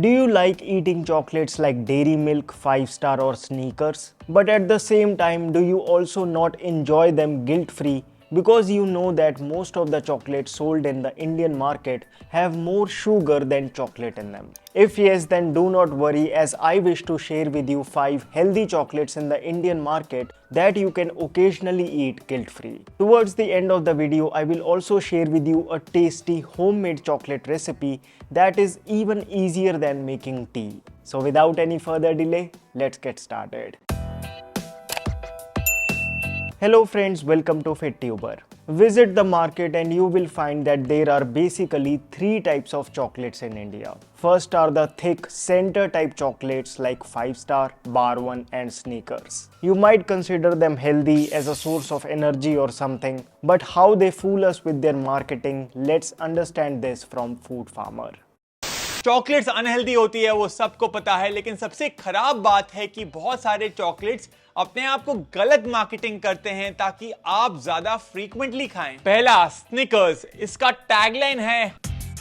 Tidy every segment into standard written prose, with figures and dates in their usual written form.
Do you like eating chocolates like Dairy Milk, 5 Star or Snickers? But at the same time, do you also not enjoy them guilt-free because you know that most of the chocolates sold in the Indian market have more sugar than chocolate in them? If yes, then do not worry, as I wish to share with you 5 healthy chocolates in the Indian market that you can occasionally eat guilt-free. Towards the end of the video, I will also share with you a tasty homemade chocolate recipe that is even easier than making tea. So without any further delay, let's get started. Hello friends, welcome to FitTuber. Visit the market and you will find that there are basically 3 types of chocolates in India. First are the thick center type chocolates like 5 Star, Bar 1 and Snickers. You might consider them healthy as a source of energy or something, but how they fool us with their marketing, let's understand this from Food Farmer. Chocolates unhealthy होती है वो सबको पता है, लेकिन सबसे खराब बात है कि बहुत सारे चॉकलेट्स अपने आप को गलत मार्केटिंग करते हैं ताकि आप ज्यादा फ्रीक्वेंटली खाएं। पहला स्निकर्स, इसका टैगलाइन है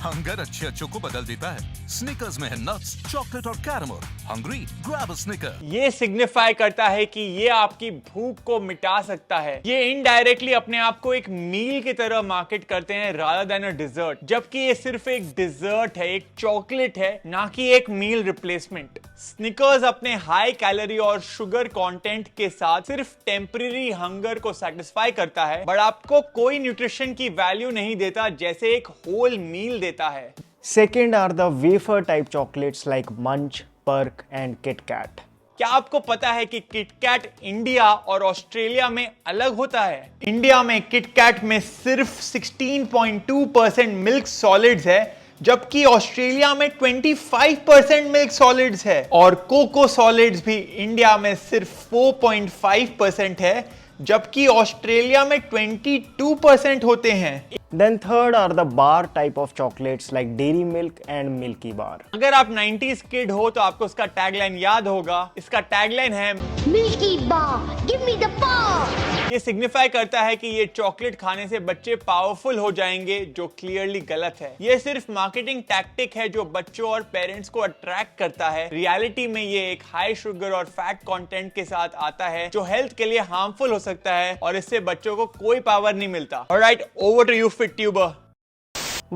हंगर अच्छे अच्छों को बदल देता है। स्निकर्स में है नट्स, चॉकलेट और caramel. Hungry, grab a sneaker. ये सिग्निफाई करता है कि ये आपकी भूख को मिटा सकता है। ये इनडायरेक्टली अपने आप को एक मील की तरह मार्केट करते हैं रादर देन अ डिजर्ट, जबकि ये सिर्फ एक डिजर्ट है, एक चॉकलेट है, ना कि एक मील रिप्लेसमेंट। स्निकर्स अपने हाई कैलोरी और शुगर कंटेंट के साथ सिर्फ टेम्पररी हंगर को सेटिस्फाई करता है, बट आपको कोई न्यूट्रिशन की वैल्यू नहीं देता जैसे एक होल मील देता है। Second are the wafer type chocolates like Munch, Perk and Kit Kat. क्या आपको पता है कि किटकैट इंडिया और ऑस्ट्रेलिया में अलग होता है? इंडिया में किटकैट में सिर्फ 16.2% मिल्क सॉलिड्स है, जबकि ऑस्ट्रेलिया में 25% मिल्क सॉलिड्स है, और कोको सॉलिड्स भी इंडिया में सिर्फ 4.5% है, जबकि ऑस्ट्रेलिया में 22% होते हैं। Then third are the bar type of chocolates like Dairy Milk and Milky Bar. अगर आप 90s किड हो तो आपको इसका टैगलाइन याद होगा। इसका टैगलाइन है Milky Bar, give me the bar. ये सिग्निफाई करता है कि ये चॉकलेट खाने से बच्चे पावरफुल हो जाएंगे, जो क्लियरली गलत है। ये सिर्फ मार्केटिंग टैक्टिक है जो बच्चों और पेरेंट्स को अट्रैक्ट करता है। रियलिटी में ये एक हाई शुगर और फैट कंटेंट के साथ आता है जो हेल्थ के लिए हार्मफुल हो सकता है, और इससे बच्चों को कोई पावर नहीं मिलता। Alright, over to you FitTuber.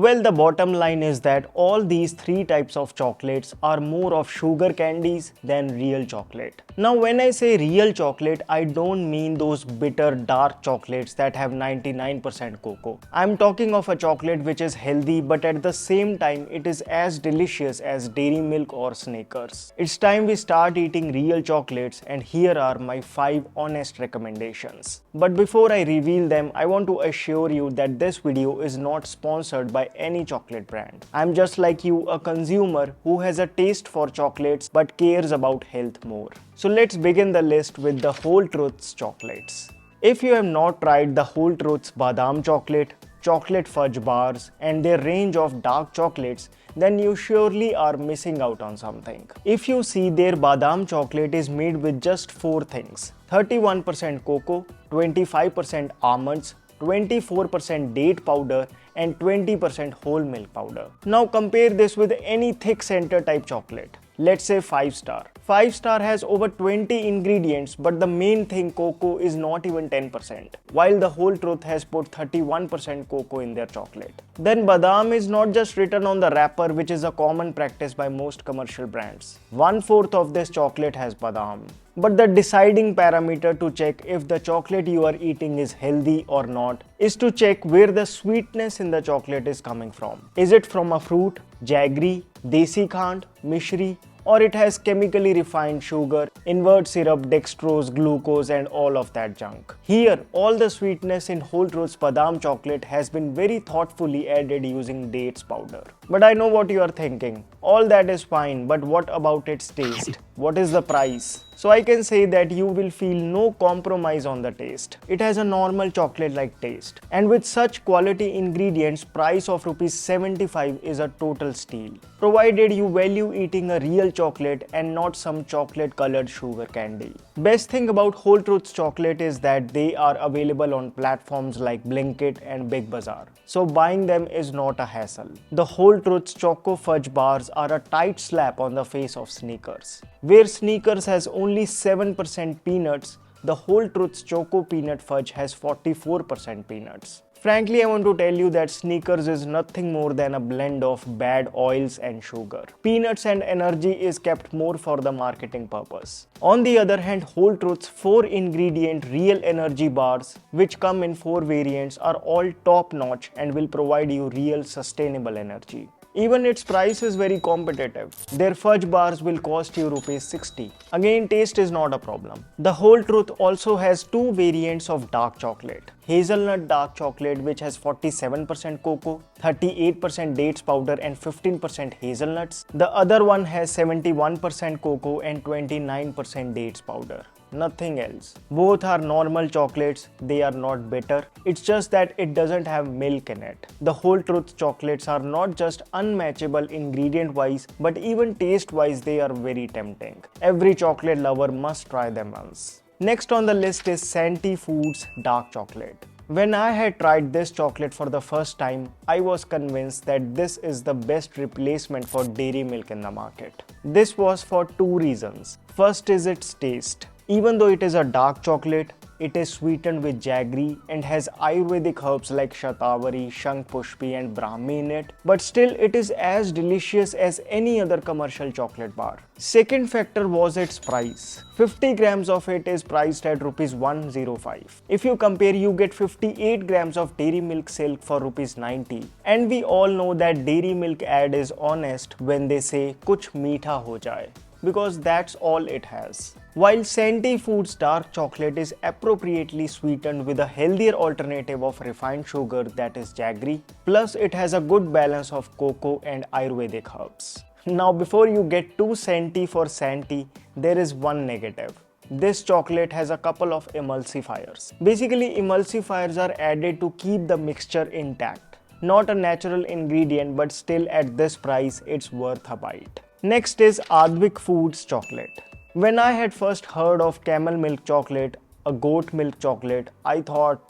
Well, the bottom line is that all these 3 types of chocolates are more of sugar candies than real chocolate. Now, when I say real chocolate, I don't mean those bitter dark chocolates that have 99% cocoa. I'm talking of a chocolate which is healthy, but at the same time, it is as delicious as Dairy Milk or Snickers. It's time we start eating real chocolates, and here are my 5 honest recommendations. But before I reveal them, I want to assure you that this video is not sponsored by any chocolate brand. I'm just like you, a consumer who has a taste for chocolates but cares about health more. So let's begin the list with the Whole Truths chocolates. If you have not tried the Whole Truths Badam chocolate, chocolate fudge bars and their range of dark chocolates, then you surely are missing out on something. If you see, their Badam chocolate is made with just 4 things: 31% cocoa, 25% almonds, 24% date powder and 20% whole milk powder. Now compare this with any thick center type chocolate. Let's say 5 Star. 5 Star has over 20 ingredients, but the main thing, cocoa, is not even 10%, while the Whole Truth has put 31% cocoa in their chocolate. Then Badam is not just written on the wrapper, which is a common practice by most commercial brands. 1/4 of this chocolate has Badam. But the deciding parameter to check if the chocolate you are eating is healthy or not is to check where the sweetness in the chocolate is coming from. Is it from a fruit, jaggery, desi khand, mishri, or it has chemically refined sugar, invert syrup, dextrose, glucose and all of that junk. Here, all the sweetness in Whole Truth's Badam chocolate has been very thoughtfully added using dates powder. But I know what you are thinking. All that is fine, but what about its taste? What is the price? So I can say that you will feel no compromise on the taste. It has a normal chocolate-like taste. And with such quality ingredients, price of rupees 75 is a total steal. Provided you value eating a real chocolate and not some chocolate-colored sugar candy. Best thing about Whole Truth's chocolate is that they are available on platforms like Blinkit and Big Bazaar. So buying them is not a hassle. The Whole Truth's Choco Fudge bars are a tight slap on the face of Snickers. Where Snickers has only 7% peanuts, the Whole Truth's Choco Peanut Fudge has 44% peanuts. Frankly, I want to tell you that Snickers is nothing more than a blend of bad oils and sugar. Peanuts and energy is kept more for the marketing purpose. On the other hand, Whole Truth's 4-ingredient real energy bars, which come in 4 variants, are all top-notch and will provide you real sustainable energy. Even its price is very competitive. Their fudge bars will cost you rupees 60. Again, taste is not a problem. The Whole Truth also has 2 variants of dark chocolate. Hazelnut dark chocolate, which has 47% cocoa, 38% dates powder and 15% hazelnuts. The other one has 71% cocoa and 29% dates powder. Nothing else. Both are normal chocolates, they are not bitter. It's just that it doesn't have milk in it. The Whole Truth chocolates are not just unmatchable ingredient wise, but even taste wise they are very tempting. Every chocolate lover must try them once. Next on the list is Santee Foods dark chocolate. When I had tried this chocolate for the first time, I was convinced that this is the best replacement for dairy milk in the market. This was for 2 reasons. First is its taste. Even though it is a dark chocolate, it is sweetened with jaggery and has Ayurvedic herbs like shatavari, shankpushpi and brahmi in it, but still it is as delicious as any other commercial chocolate bar. Second factor was its price. 50 grams of it is priced at rupees 105. If you compare, you get 58 grams of dairy milk silk for rupees 90. And we all know that dairy milk ad is honest when they say kuch meetha ho jaye, because that's all it has. While Santee Foods dark chocolate is appropriately sweetened with a healthier alternative of refined sugar, that is jaggery, plus it has a good balance of cocoa and Ayurvedic herbs. Now before you get too Santee for Santee, there is one negative. This chocolate has a couple of emulsifiers. Basically, emulsifiers are added to keep the mixture intact. Not a natural ingredient, but still at this price, it's worth a bite. Next is Advik Foods chocolate. When I had first heard of camel milk chocolate, a goat milk chocolate, I thought...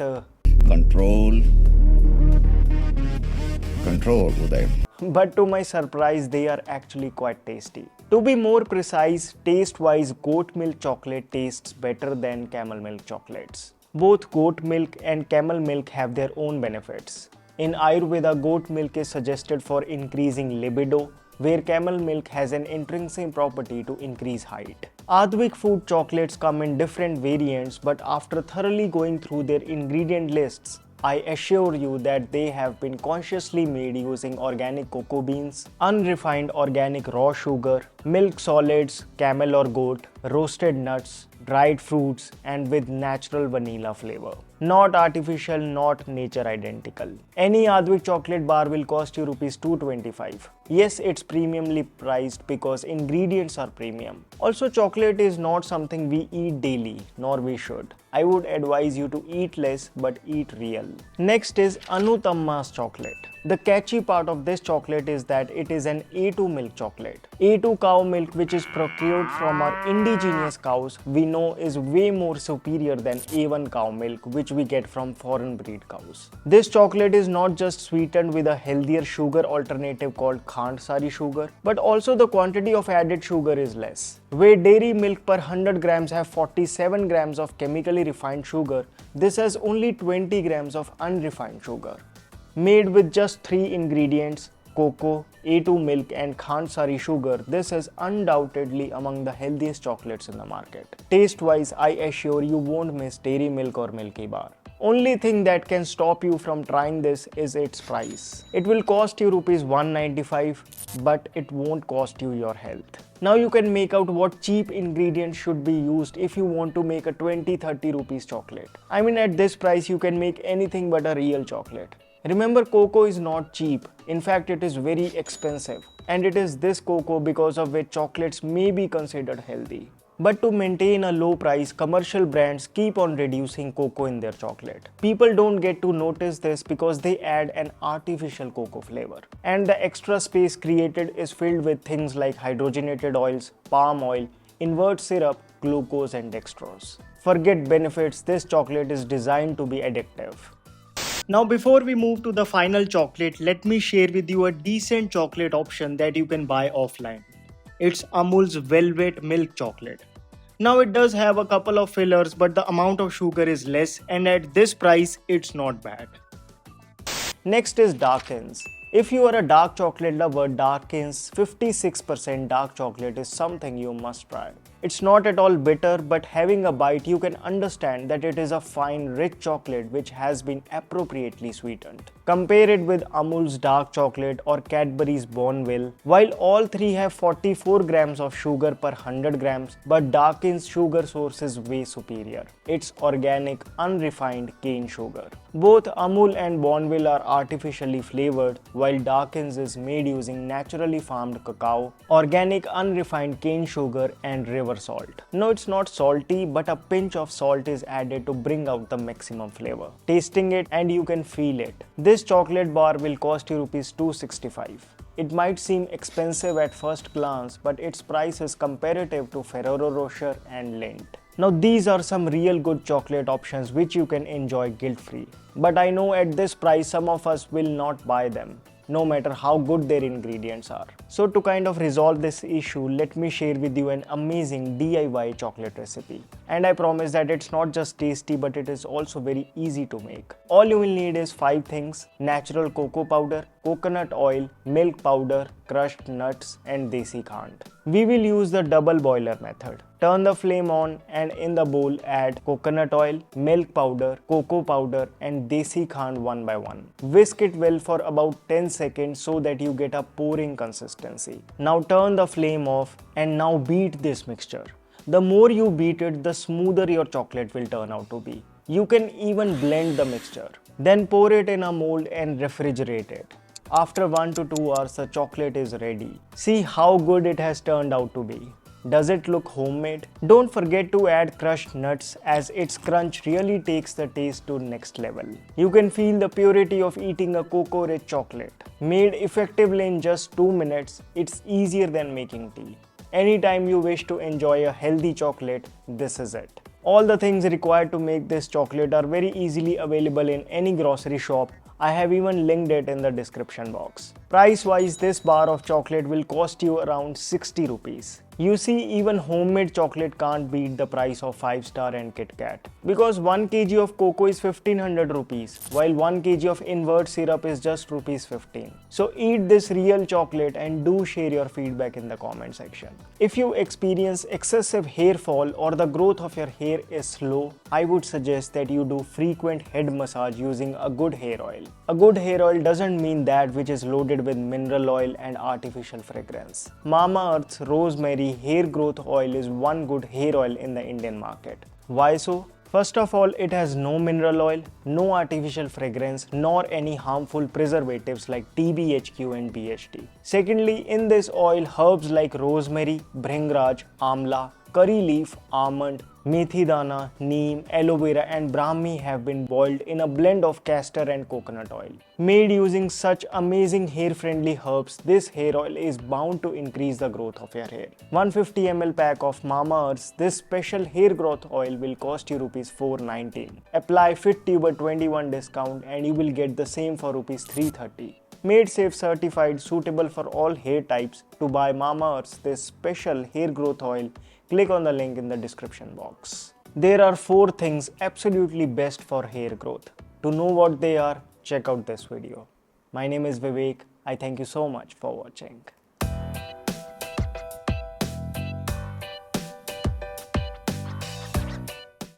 Control, Uday. But to my surprise, they are actually quite tasty. To be more precise, taste-wise, goat milk chocolate tastes better than camel milk chocolates. Both goat milk and camel milk have their own benefits. In Ayurveda, goat milk is suggested for increasing libido, where camel milk has an intrinsic property to increase height. Advik Food chocolates come in different variants, but after thoroughly going through their ingredient lists, I assure you that they have been consciously made using organic cocoa beans, unrefined organic raw sugar, milk solids, camel or goat, roasted nuts, dried fruits, and with natural vanilla flavor. Not artificial, not nature identical. Any Advik chocolate bar will cost you rupees 225. Yes, it's premiumly priced because ingredients are premium. Also, chocolate is not something we eat daily, nor we should. I would advise you to eat less but eat real. Next is Anutamma's chocolate. The catchy part of this chocolate is that it is an A2 milk chocolate. A2 cow milk, which is procured from our indigenous cows, we know is way more superior than A1 cow milk, which we get from foreign breed cows. This chocolate is not just sweetened with a healthier sugar alternative called khand sari sugar, but also the quantity of added sugar is less. Where dairy milk per 100 grams have 47 grams of chemically refined sugar, this has only 20 grams of unrefined sugar. Made with just 3 ingredients, cocoa, A2 milk and khand sari sugar, this is undoubtedly among the healthiest chocolates in the market. Taste-wise, I assure you won't miss dairy milk or Milky Bar. Only thing that can stop you from trying this is its price. It will cost you rupees 195, but it won't cost you your health. Now you can make out what cheap ingredients should be used if you want to make a 20-30 rupees chocolate. I mean, at this price you can make anything but a real chocolate. Remember, cocoa is not cheap. In fact, it is very expensive. And it is this cocoa because of which chocolates may be considered healthy. But to maintain a low price, commercial brands keep on reducing cocoa in their chocolate. People don't get to notice this because they add an artificial cocoa flavor. And the extra space created is filled with things like hydrogenated oils, palm oil, invert syrup, glucose and dextrose. Forget benefits, this chocolate is designed to be addictive. Now before we move to the final chocolate, let me share with you a decent chocolate option that you can buy offline. It's Amul's Velvet Milk Chocolate. Now it does have a couple of fillers, but the amount of sugar is less, and at this price it's not bad. Next is Darkins. If you are a dark chocolate lover, Darkins 56% dark chocolate is something you must try. It's not at all bitter, but having a bite you can understand that it is a fine, rich chocolate which has been appropriately sweetened. Compare it with Amul's dark chocolate or Cadbury's Bonville. While all three have 44 grams of sugar per 100 grams, but Darkins' sugar source is way superior. It's organic, unrefined cane sugar. Both Amul and Bonville are artificially flavored, while Darkins is made using naturally farmed cacao, organic unrefined cane sugar and river salt. No, it's not salty, but a pinch of salt is added to bring out the maximum flavor. Tasting it and you can feel it. This chocolate bar will cost you Rs 265. It might seem expensive at first glance, but its price is comparative to Ferrero Rocher and Lindt. Now these are some real good chocolate options which you can enjoy guilt-free. But I know at this price some of us will not buy them, no matter how good their ingredients are. So to kind of resolve this issue, let me share with you an amazing DIY chocolate recipe. And I promise that it's not just tasty, but it is also very easy to make. All you will need is 5 things: natural cocoa powder, coconut oil, milk powder, crushed nuts and desi khand. We will use the double boiler method. Turn the flame on and in the bowl add coconut oil, milk powder, cocoa powder and desi khand one by one. Whisk it well for about 10 seconds so that you get a pouring consistency. Now turn the flame off and now beat this mixture. The more you beat it, the smoother your chocolate will turn out to be. You can even blend the mixture. Then pour it in a mold and refrigerate it. After 1 to 2 hours, the chocolate is ready. See how good it has turned out to be. Does it look homemade? Don't forget to add crushed nuts, as its crunch really takes the taste to next level. You can feel the purity of eating a cocoa-rich chocolate. Made effectively in just 2 minutes, it's easier than making tea. Anytime you wish to enjoy a healthy chocolate, this is it. All the things required to make this chocolate are very easily available in any grocery shop. I have even linked it in the description box. Price wise, this bar of chocolate will cost you around 60 rupees. You see, even homemade chocolate can't beat the price of 5-star and Kit Kat. Because 1 kg of cocoa is 1500 rupees, while 1 kg of invert syrup is just rupees 15. So eat this real chocolate and do share your feedback in the comment section. If you experience excessive hair fall or the growth of your hair is slow, I would suggest that you do frequent head massage using a good hair oil. A good hair oil doesn't mean that which is loaded with mineral oil and artificial fragrance. Mamaearth's Rosemary hair growth oil is one good hair oil in the Indian market. Why so? First of all, it has no mineral oil, no artificial fragrance, nor any harmful preservatives like TBHQ and BHT. Secondly, in this oil, herbs like rosemary, bhringraj, amla, curry leaf, almond, methi dana, neem, aloe vera and brahmi have been boiled in a blend of castor and coconut oil. Made using such amazing hair-friendly herbs, this hair oil is bound to increase the growth of your hair. 150 ml pack of Mamaearth's this special hair growth oil will cost you Rs 419. Apply FitTuber 21 discount and you will get the same for Rs 330. Made Safe certified, suitable for all hair types. To buy Mamaearth's this special hair growth oil, click on the link in the description box. There are 4 things absolutely best for hair growth. To know what they are, check out this video. My name is Vivek. I thank you so much for watching.